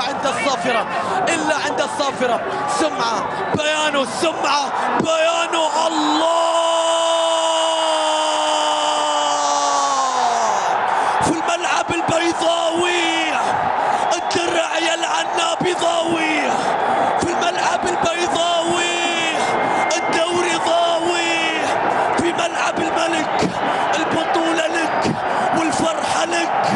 عند الصافرة، إلا عند الصافرة. سمعة بيانو، سمعة بيانو، الله في الملعب البيضاوي، الدرع يلعنى بضاوي في الملعب البيضاوي، الدوري ضاوي في ملعب الملك، البطولة لك والفرحة لك.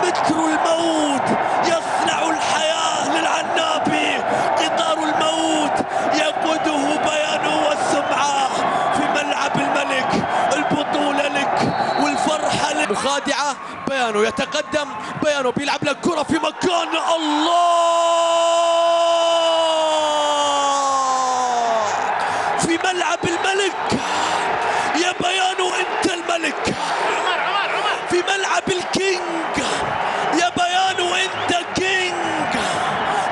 متر الموت يصنع الحياة للعنابي، قطار الموت يقوده بيانو والسمعة في ملعب الملك، البطولة لك والفرحة لك. مخادعة بيانو يتقدم، بيانو بيلعب لك كرة في مكان، الله في ملعب الملك. يا بيانو انت الملك في ملعب الكينج، يا بيانو انت كينج.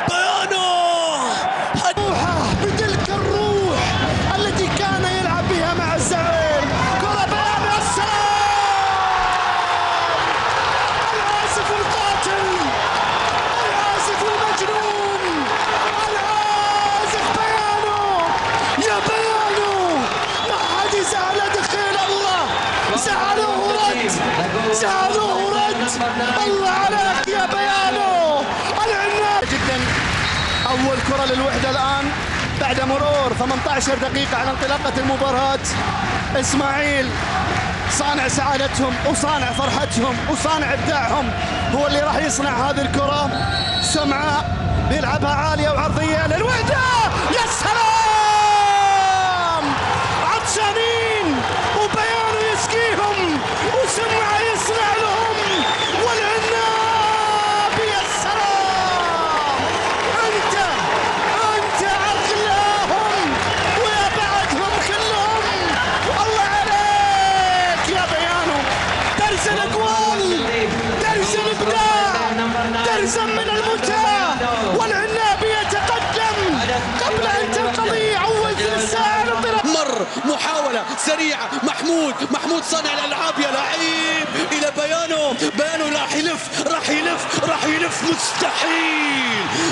بيانو بتلك الروح التي كان يلعب بها مع الزعيم. كرة بيانو، السلام! العازف القاتل، العازف المجنون، العازف بيانو. يا بيانو ما حد يزعل دخيل، الله زعلوه رد، زعلوه رد. الله عليك يا بيانو العناب جدا. أول كرة للوحدة الآن بعد مرور 18 دقيقة على انطلاقة المباراة. إسماعيل صانع سعادتهم وصانع فرحتهم وصانع إبداعهم هو اللي راح يصنع هذه الكرة. سمعة بيلعبها عالية وعرضية للوحدة، يا سلام! عطشانين وبيانو يسقيهم وسمعة يصنع لهم، والعناب يا سلام! أنت أغلاهم ويا بعدهم كلهم. الله عليك يا بيانو، درس الأقوال، درس الإبداع، درس من المتعة. والعناب يتقدم قبل أن تنقضي أول ثلث ساعة الانطلاق. مر محاولة سريعة، محمود صانع الألعاب يا لعيب إلى بيانو، بيانو راح يلف راح يلف راح يلف،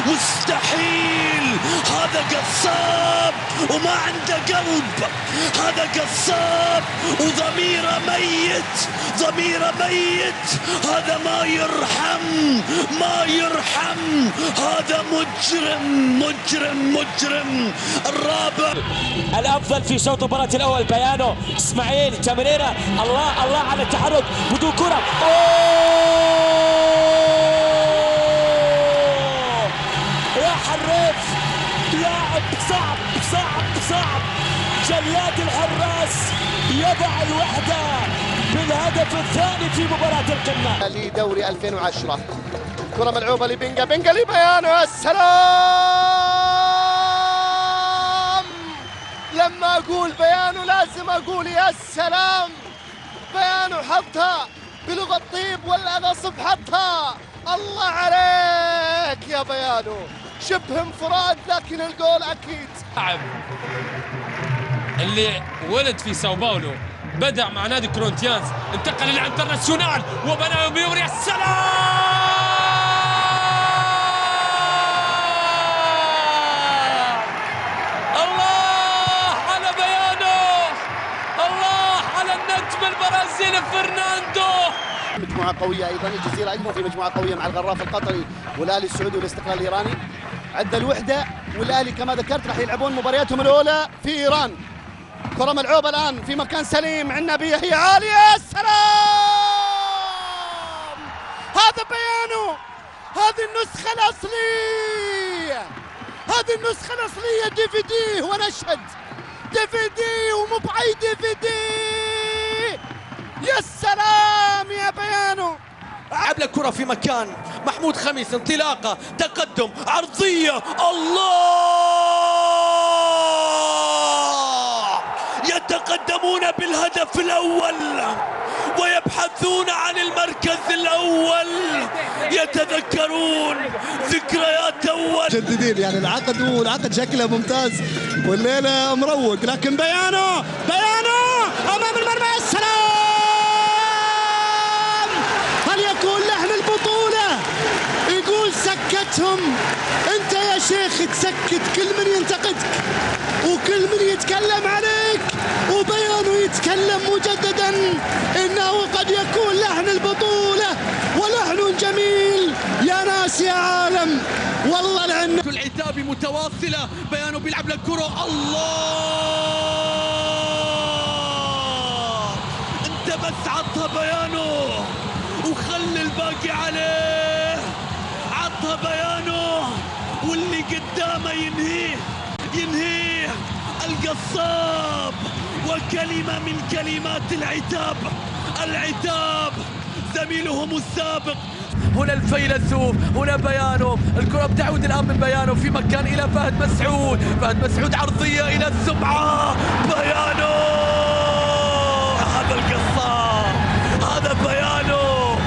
مستحيل. هذا قصاب وما عنده قلب، هذا قصاب وضميره ميت، هذا ما يرحم، هذا مجرم. الرابع الافضل في شوط المباراة الاول بيانو. اسماعيل تمريره، الله على التحرك بدون كرة. يا حراس، لاعب صعب. جلاد الحراس يضع الوحدة بالهدف الثاني في مباراة القمة لدوري 2010. كرة ملعوبة لبنجا لبيانو، يا سلام! لما أقول بيانو لازم أقول يا سلام. بيانو حطها بلغة الطيب ولا غصب حطها. الله عليك يا بيانو، شبه انفراد لكن الجول أكيد. لاعب اللي ولد في ساو باولو، بدأ مع نادي كورنثيانز، انتقل للانترناسيونال وبنى بيوري. السلام! الله على بيانو، الله على النجم البرازيلي فرناندو. مجموعة قوية أيضا، الجزيرة أيضا في مجموعة قوية مع الغراف القطري والأهلي السعودي والاستقلال الإيراني. عد الوحدة والأهلي كما ذكرت راح يلعبون مبارياتهم الأولى في إيران. كرة ملعوبة الآن في مكان سليم، عنابية هي عالية، السلام! هذا بيانو، هذه النسخة الأصلية، هذه النسخة الأصلية DVD ونشهد DVD ومو بأي DVD. يا سلام يا بيانو! لعب لك كرة في مكان، محمود خميس انطلاقة، تقدم، عرضية، الله! يتقدمون بالهدف الأول ويبحثون عن المركز الأول، يتذكرون ذكريات أول. مجددين يعني العقد شكله ممتاز والليلة مروق، لكن بيانو أمام المرمى، السلام! هل يكون لحن البطولة؟ يقول سكت لعبتهم. انت يا شيخ تسكت كل من ينتقدك وكل من يتكلم عليك، وبيانو يتكلم مجددا انه قد يكون لحن البطولة ولحن جميل. يا ناس يا عالم والله العنة. العتاب متواصلة، بيانو بيلعب للكرة. الله، انت بس عطها بيانو وخلي الباقي عليه. عطها بيانو واللي قدامه ينهيه القصاب. وكلمة من كلمات العتاب زميلهم السابق. هنا الفيلسوف، هنا بيانو، الكرة بتعود الآن من بيانو في مكان إلى فهد مسعود. فهد مسعود عرضية إلى السمعة. بيانو، هذا القصاب، هذا بيانو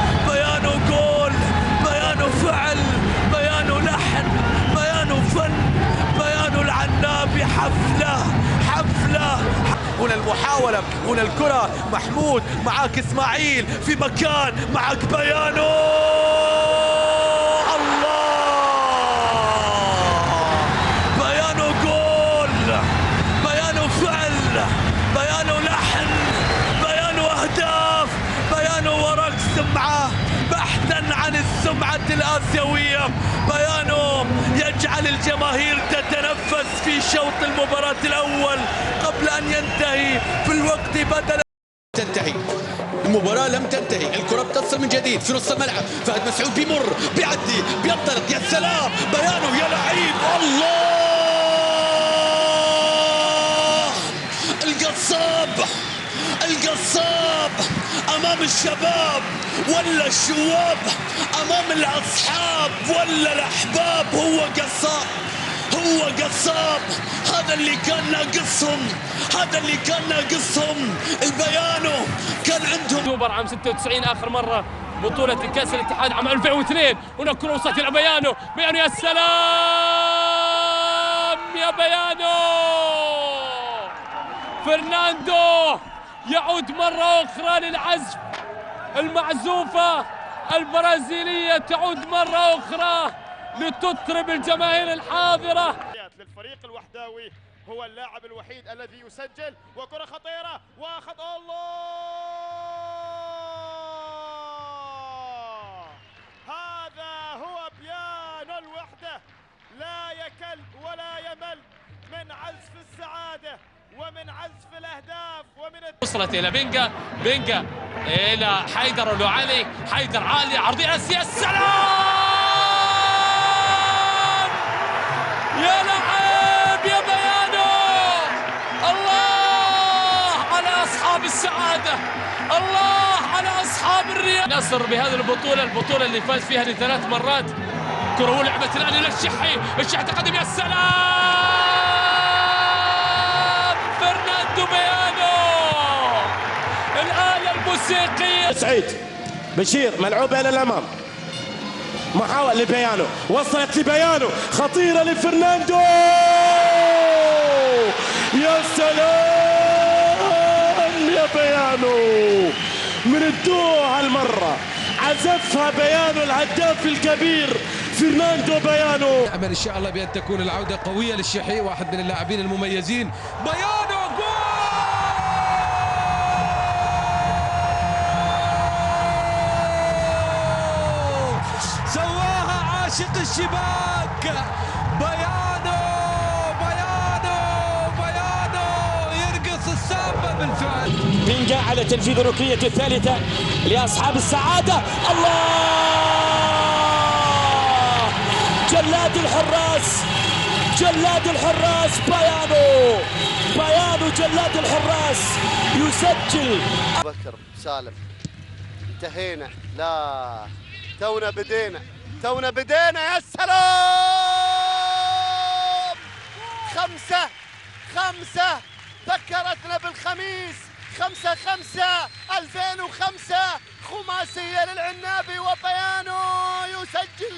جول، بيانو فعل، بيانو لحن، بيانو فن، بيانو العنابي. حفلة. هنا المحاولة، هنا الكرة، محمود معاك اسماعيل في مكان، معاك بيانو. الله، بيانو جول، بيانو فعل، بيانو لحن، بيانو اهداف، بيانو ورق سمعة بحثا عن السمعة الآسيوية. بيانو يجعل الجماهير تتنفس في شوط المباراة الأول قبل أن ينتهي في الوقت بدل. تنتهي المباراة، لم تنتهي، الكرة بتصل من جديد في نص الملعب. فهد مسعود بيمر، بيعدي، بينطلق. يا سلام بيانو، يا لعيب. الله، القصاب امام الشباب ولا الشواب، امام الاصحاب ولا الاحباب. هو قصاب. هذا اللي كان ناقصهم. البيانو كان عندهم اكتوبر عام 96 اخر مره بطوله كاس الاتحاد عام 2002. هنا كره وصلت الى بيانو. يا سلام يا بيانو. فرناندو يعود مرة أخرى للعزف. المعزوفة البرازيلية تعود مرة أخرى لتطرب الجماهير الحاضرة. للفريق الوحداوي هو اللاعب الوحيد الذي يسجل، وكرة خطيرة واخذ. الله، هذا هو بيانو الوحدة، لا يكل ولا يمل من عزف السعادة ومن عزف الأهداف وصلت إلى بينجا إلى حيدر ولو علي. حيدر عالي، عرضية يا سلام يا لعب يا بيانو. الله على أصحاب السعادة، الله على أصحاب الرياضة. نصر بهذه البطولة اللي فاز فيها ل3 مرات. كرة ولعبت الآن إلى الشحي تقدم. يا سلام فرناندو بيانو، الآلة الموسيقية. سعيد بشير ملعوبة إلى الأمام، محاولة لبيانو، وصلت لبيانو، خطيرة لفرناندو. يا سلام يا بيانو، من الدو هالمرة عزفها بيانو الهداف الكبير فرناندو بيانو. نأمل إن شاء الله بأن تكون العودة قوية للشحي، واحد من اللاعبين المميزين. بيانو جول، سواها عاشق الشباك. بيانو يرقص السامبا بالفعل. بينجا على تنفيذ الركنية الثالثة لأصحاب السعادة. الله، جلاد الحراس بيانو جلاد الحراس يسجل. بكر سالم، انتهينا، لا تونا بدينا. يا سلام، 5 ذكرتنا بالخميس. 5/5/2005 خماسية للعنابي، وبيانو يسجل